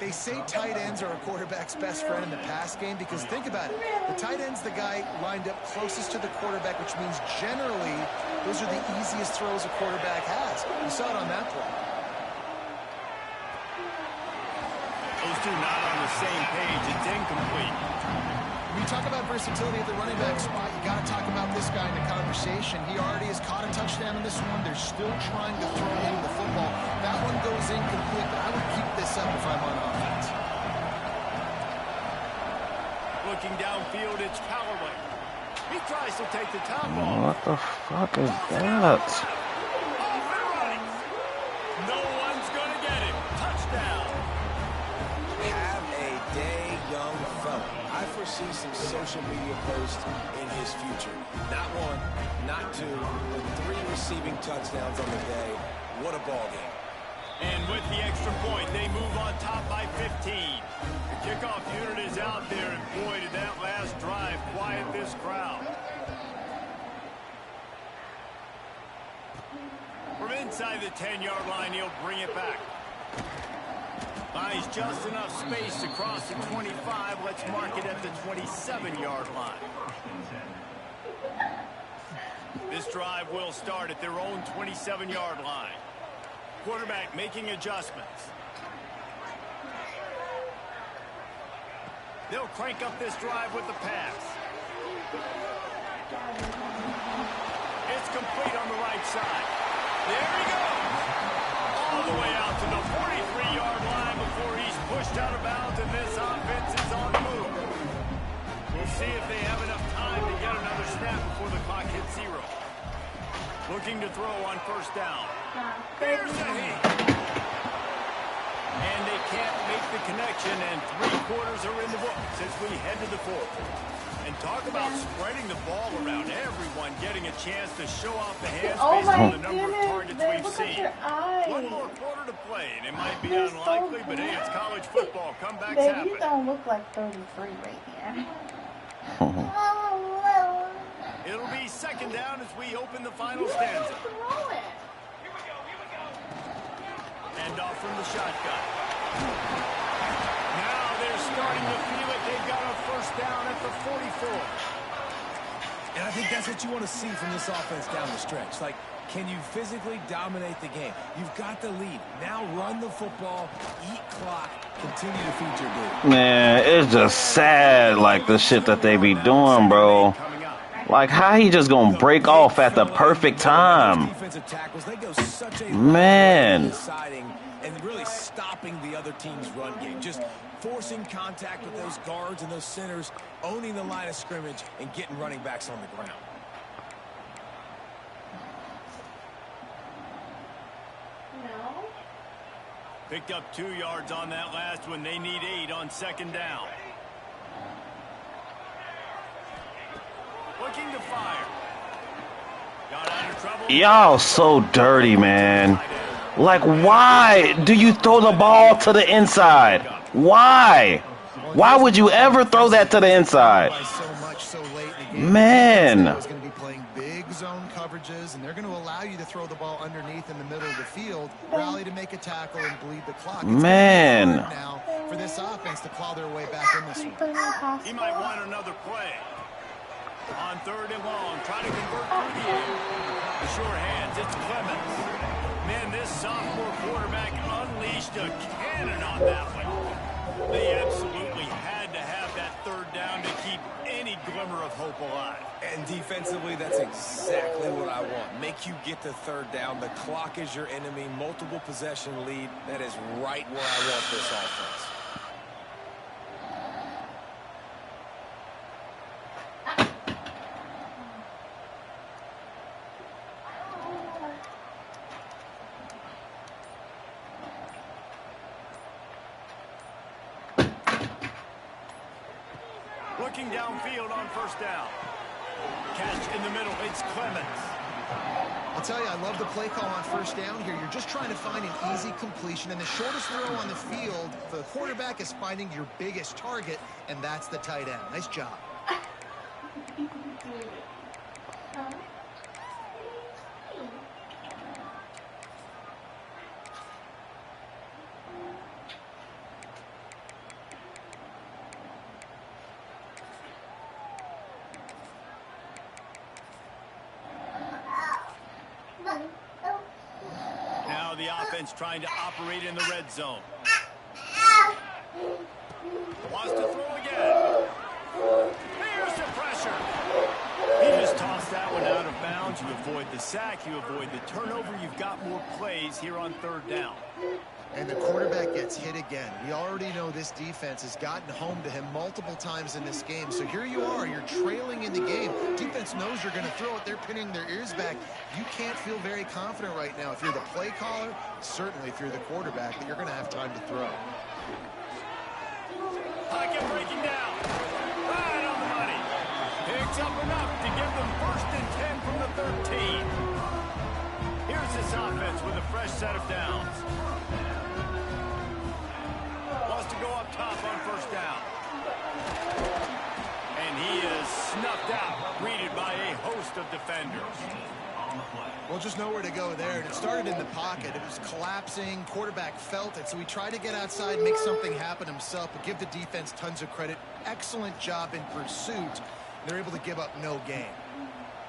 They say tight ends are a quarterback's best friend in the pass game because think about it. The tight end's the guy lined up closest to the quarterback, which means generally those are the easiest throws a quarterback has. You saw it on that play. Those two not on the same page. It's incomplete. When you talk about versatility at the running back spot, you got to talk about this guy in the conversation. He already has caught a touchdown in this one. They're still trying to throw him the football. That one goes incomplete, but I would keep this up if I'm on offense. Looking downfield, it's Callaway. He tries to take the top off. What the fuck is that? Off and running. No one's going to get him. Touchdown. Have a day, young fella. I foresee some social media posts in his future. Not 1, not 2, but 3 receiving touchdowns on the day. What a ball game. And with the extra point, they move on top by 15. The kickoff unit is out there, and boy, did that last drive quiet this crowd. From inside the 10-yard line, he'll bring it back. Buys just enough space to cross the 25. Let's mark it at the 27-yard line. This drive will start at their own 27-yard line. Quarterback making adjustments. They'll crank up this drive with the pass. It's complete on the right side. There he goes. All the way out to the 43-yard line before he's pushed out of bounds, and this offense is on the move. We'll see if they have enough time to get another snap before the clock hits 0. Looking to throw on 1st down. Here's the heat. And they can't make the connection, and 3 quarters are in the books as we head to the 4th. And talk about spreading the ball around. Everyone getting a chance to show off the hands based on the number of targets we've seen. 1 more quarter to play, and it might be unlikely, but hey, it's college football. Comebacks happen. You don't look like 33 right here. It'll be 2nd down as we open the final stanza. And off from the shotgun. Now they're starting to feel it. They've got a 1st down at the 44. And I think that's what you want to see from this offense down the stretch. Like, Can you physically dominate the game? You've got the lead. Now run the football, eat clock, continue to feed your dude. Man, it's just sad, like, the shit that they be doing, bro. Like, how he just gonna break off at the perfect time? Man. And really stopping the other team's run game. Just forcing contact with those guards and those centers, owning the line of scrimmage, and getting running backs on the ground. No. Picked up 2 yards on that last one. They need 8 on second down. Looking to fire. Got out of trouble. Y'all so dirty, man. Like, why do you throw the ball to the inside? Why? Why would you ever throw that to the inside? Man. Is going to be playing big zone coverages, and they're going to allow you to throw the ball underneath in the middle of the field, rally to make a tackle, and bleed the clock. Man. Now for this offense to claw their way back in this one. He might want another play. On 3rd and long, trying to convert through the air. The sure hands, it's Clemens. Man, this sophomore quarterback unleashed a cannon on that one. They absolutely had to have that 3rd down to keep any glimmer of hope alive. And defensively, that's exactly what I want. Make you get the 3rd down. The clock is your enemy. Multiple possession lead. That is right where I want this offense. Looking downfield on 1st down. Catch in the middle, it's Clemens. I'll tell you, I love the play call on 1st down here. You're just trying to find an easy completion, and the shortest throw on the field for the quarterback is finding your biggest target, and that's the tight end. Nice job. Now the offense trying to operate in the red zone. Wants to throw again. Here's the pressure. He just tossed that one out of bounds. You avoid the sack, you avoid the turnover. You've got more plays here on 3rd down. And the quarterback gets hit again. We already know this defense has gotten home to him multiple times in this game. So here you are, you're trailing in the game. Defense knows you're going to throw it. They're pinning their ears back. You can't feel very confident right now. If you're the play caller, certainly if you're the quarterback, that you're going to have time to throw. Pocket breaking down. Right on the money. Picks up enough to give them 1st and 10 from the 13. Here's this offense with a fresh set of downs. Wants to go up top on 1st down. And he is snuffed out, greeted by a host of defenders. Well, just nowhere to go there. And it started in the pocket. It was collapsing. Quarterback felt it. So he tried to get outside, make something happen himself, but give the defense tons of credit. Excellent job in pursuit. They're able to give up no gain.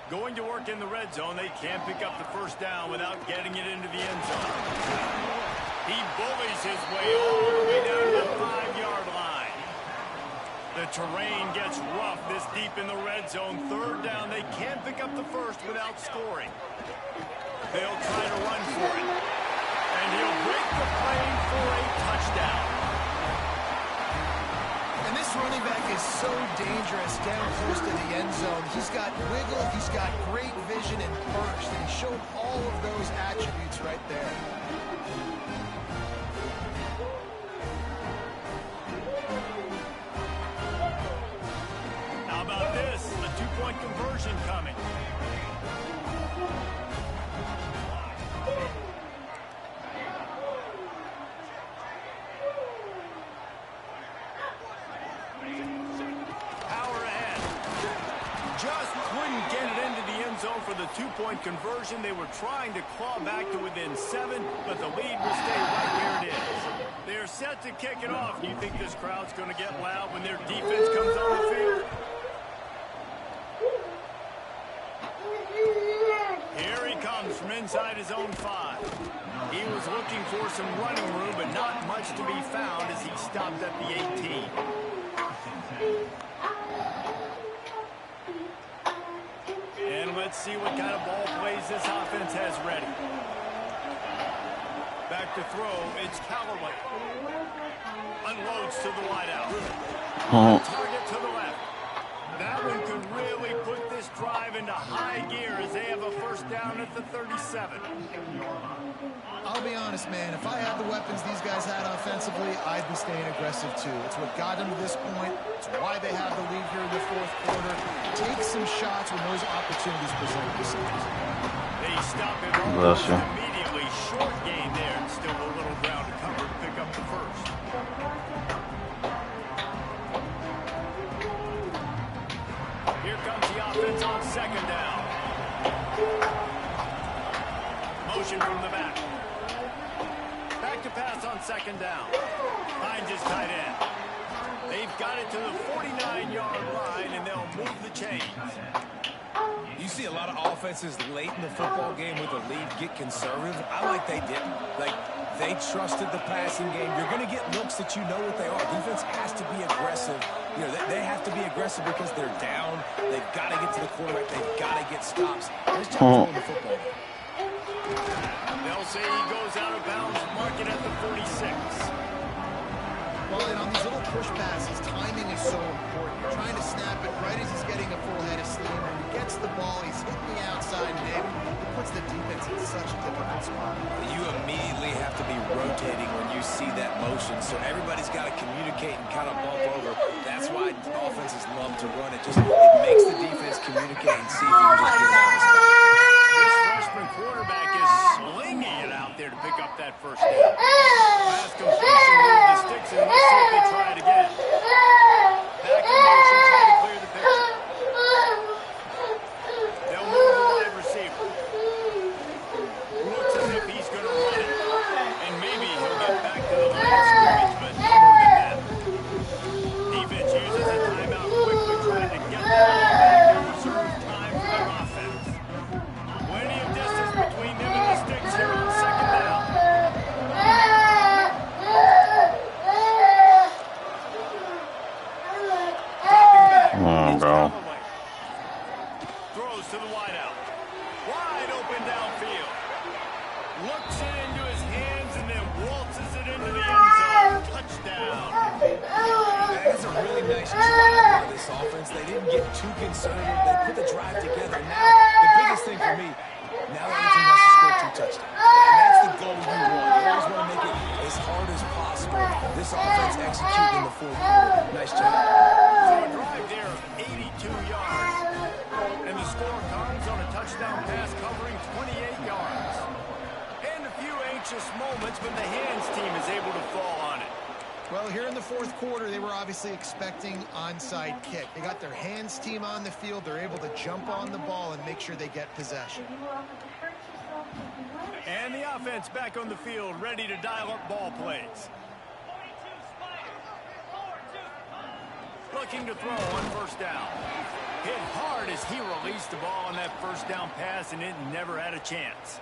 Going to work in the red zone. They can't pick up the 1st down without getting it into the end zone. He bullies his way all the way down to the 5-yard line. The terrain gets rough this deep in the red zone. 3rd down. They can't pick up the 1st without scoring. They'll try to run for it. And he'll break the plane for a touchdown. And this running back is so dangerous down close to the end zone. He's got wiggle, he's got great vision and burst, and he showed all of those attributes right there. How about this? A 2-point conversion coming. Power ahead. Just couldn't get it into the end zone for the 2-point conversion. They were trying to claw back to within 7, but the lead will stay right where it is. They're set to kick it off. Do you think this crowd's going to get loud when their defense comes on the field? Here he comes from inside his own 5. He was looking for some running room, but not much to be found as he stopped at the 18. And let's see what kind of ball plays this offense has ready. Back to throw, it's Callaway. Unloads to the wideout. Target to the left. That one could really put this drive into high gear as they have a first down at the 37. I'll be honest, man. If I had the weapons these guys had offensively, I'd be staying aggressive too. It's what got them to this point. It's why they have the lead here in the fourth quarter. Take some shots when those opportunities present themselves. They stop it almost immediately. Short gain there, and still a little ground to cover to pick up the first. Here comes the offense on second down. Motion from the back. Back to pass on second down. Finds his tight end. They've got it to the 49-yard line, and they'll move the chains. You see a lot of offenses late in the football game with a lead get conservative. I like they didn't. Like, they trusted the passing game. You're going to get looks that you know what they are. Defense has to be aggressive. You know, they have to be aggressive because they're down. They've got to get to the quarterback. They've got to get stops. Nice job throwing the football. They'll say he goes out of bounds, mark it at the 46. Well, and on these little push passes, timing is so important. You're trying to snap it right as he's getting a full head of steam. When he gets the ball, he's hitting the outside mid. It puts the defense in such a difficult spot. You immediately have to be rotating when you see that motion, so everybody's got to communicate and kind of bump over. That's why offenses love to run it. It makes the defense communicate and see if you can just get out of the spot. This freshman quarterback is slinging it out there to pick up that first down. Pass completion with the sticks, and let's see if they try it again. Back in motion, try to clear the picture. They'll move the wide receiver. Looks as if he's going to run it. And maybe he'll get back to the line of scrimmage, but no more than that. Defense uses a timeout quickly, trying to get the ball back and reserve time for their offense. Plenty of distance between them and the sticks here on second down. Throws to the wideout. Wide open downfield. Looks it into his hands and then waltzes it into the end zone. Touchdown. That's a really nice drive by this offense. They didn't get too conservative. They put the drive together. Now, the biggest thing for me, now everything has to score 2 touchdowns. And that's the goal you want. You always want to make it as hard as possible. This offense executed in the fourth quarter. Nice job. So a drive there of 82 yards. And the score comes on a touchdown pass covering 28 yards. And a few anxious moments, but the hands team is able to fall on it. Well, here in the fourth quarter, they were obviously expecting onside kick. They got their hands team on the field. They're able to jump on the ball and make sure they get possession. And the offense back on the field, ready to dial up ball plays. Looking to throw on first down. Hit hard as he released the ball on that first down pass, and it never had a chance.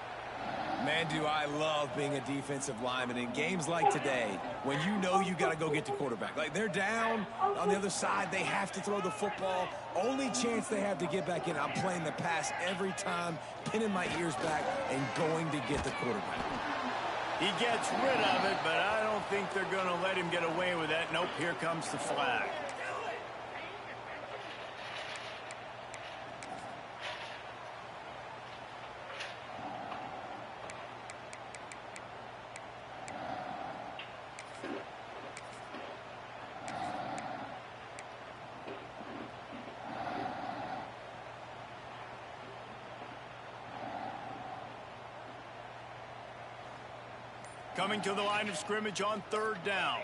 Man, do I love being a defensive lineman in games like today when you know you got to go get the quarterback. Like, they're down on the other side. They have to throw the football. Only chance they have to get back in. I'm playing the pass every time, pinning my ears back and going to get the quarterback. He gets rid of it, but I don't think they're going to let him get away with that. Nope, here comes the flag. Coming to the line of scrimmage on third down.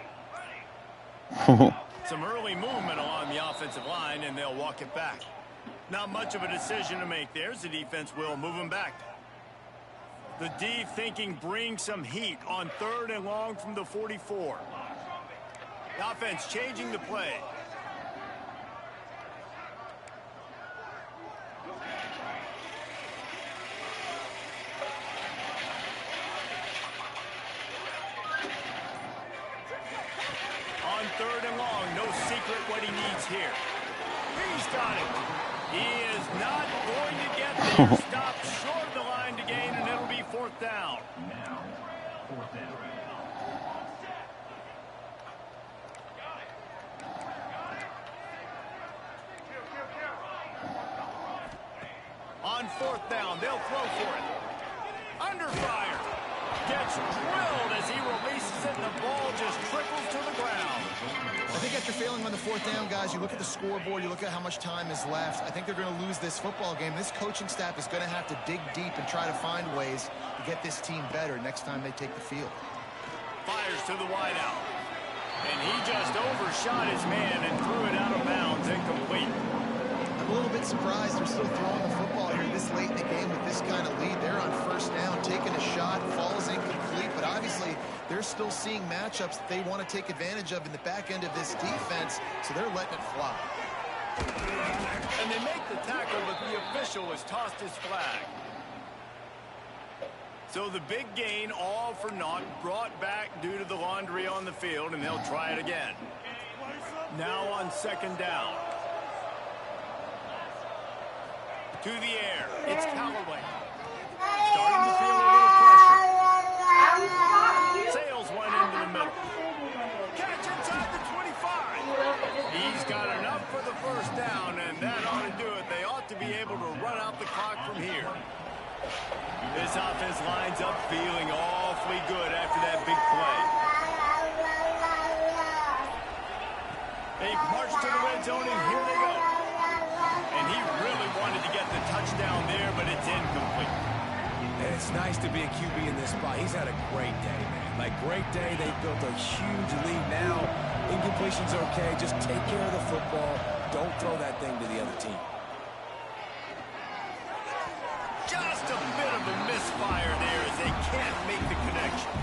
Some early movement along the offensive line, and they'll walk it back. Not much of a decision to make there, as the defense will move him back. The D thinking bring some heat on third and long from the 44. The offense changing the play. chance here. He's got it. He is not going to get there. Stopped short of the line to gain, and it'll be 4th down. On 4th down, they'll throw for it. Under fire. Gets drilled as he releases it, and the ball just trickles to the ground. I think after failing on the 4th down, guys, you look at the scoreboard, you look at how much time is left. I think they're going to lose this football game. This coaching staff is going to have to dig deep and try to find ways to get this team better next time they take the field. Fires to the wideout. And he just overshot his man and threw it out of bounds, incomplete. I'm a little bit surprised they're still throwing the football here this late in the game with this kind of lead. They're on 1st down, taking a shot, falls incomplete, but obviously they're still seeing matchups that they want to take advantage of in the back end of this defense, so they're letting it fly. And they make the tackle, but the official has tossed his flag. So the big gain, all for naught, brought back due to the laundry on the field, and they'll try it again. Now on 2nd down. To the air, it's Callaway. Starting to feel a little pressure. Sails one into the middle. Catch inside the 25. He's got enough for the 1st down, and that ought to do it. They ought to be able to run out the clock from here. This offense lines up feeling awfully good after that big play. They march to the red zone, and here they go. And he really wanted to get the touchdown there, but it's incomplete. And it's nice to be a QB in this spot. He's had a great day, man. Like, great day. They built a huge lead. Now, incompletion's okay. Just take care of the football. Don't throw that thing to the other team. Just a bit of a misfire there as they can't make the connection.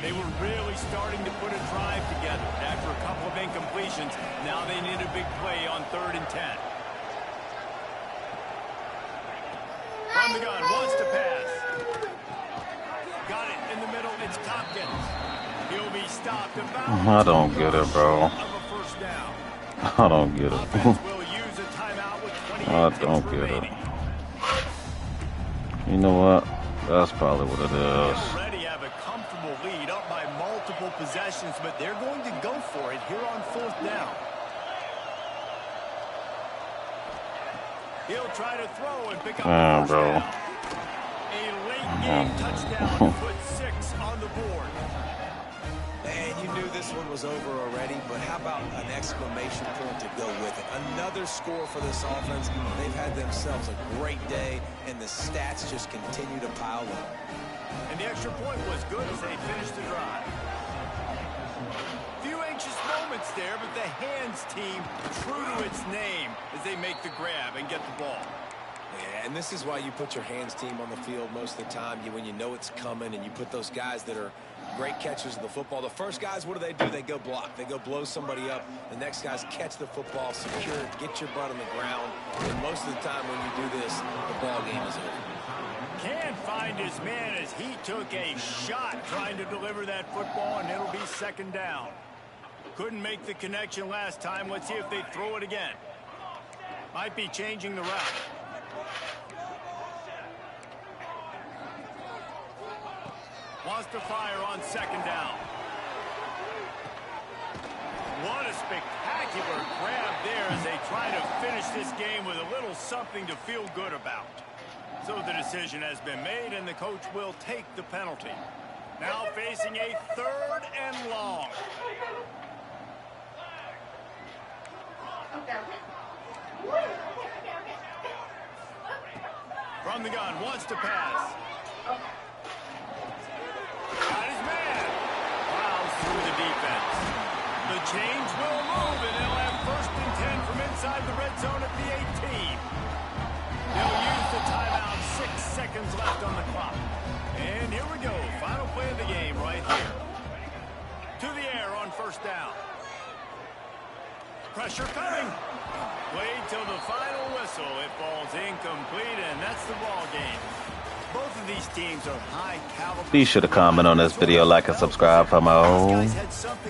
They were really starting to put a drive together after a couple of incompletions. Now they need a big play on 3rd and 10. From the gun, wants to pass. Got it in the middle, it's Tompkins. He'll be stopped about. I don't get it, bro. I don't get it. I don't get it. You know what? That's probably what it is. Already have a comfortable lead up by multiple possessions, but they're going to go for it here on 4th down. He'll try to throw and pick up the 1st down. A late game touchdown to put 6 on the board. And you knew this one was over already, but how about an exclamation point to go with it? Another score for this offense. They've had themselves a great day, and the stats just continue to pile up. And the extra point was good as they finished the drive. Few anxious moments there, but the hands team true to its name as they make the grab and get the ball. Yeah, and this is why you put your hands team on the field most of the time. When you know it's coming, and you put those guys that are great catchers of the football. The first guys, what do? They go block. They go blow somebody up. The next guys catch the football, secure it, get your butt on the ground. And most of the time when you do this, the ball game is over. Can't find his man as he took a shot trying to deliver that football, and it'll be 2nd down. Couldn't make the connection last time. Let's see if they throw it again. Might be changing the route. Wants to fire on 2nd down. What a spectacular grab there as they try to finish this game with a little something to feel good about. So the decision has been made, and the coach will take the penalty. Now facing a 3rd and long. From the gun, wants to pass. Got his man. Plows through the defense. The chains will move, and they'll have 1st and 10 from inside the red zone at the 18. They'll use the timeout. 6 seconds left on the clock. And here we go. Final play of the game right here. To the air on 1st down. Pressure coming. Played till the final whistle. It falls incomplete, and that's the ball game. Both of these teams are high caliber. Be sure to comment on this video, like, and subscribe for more. These guys had something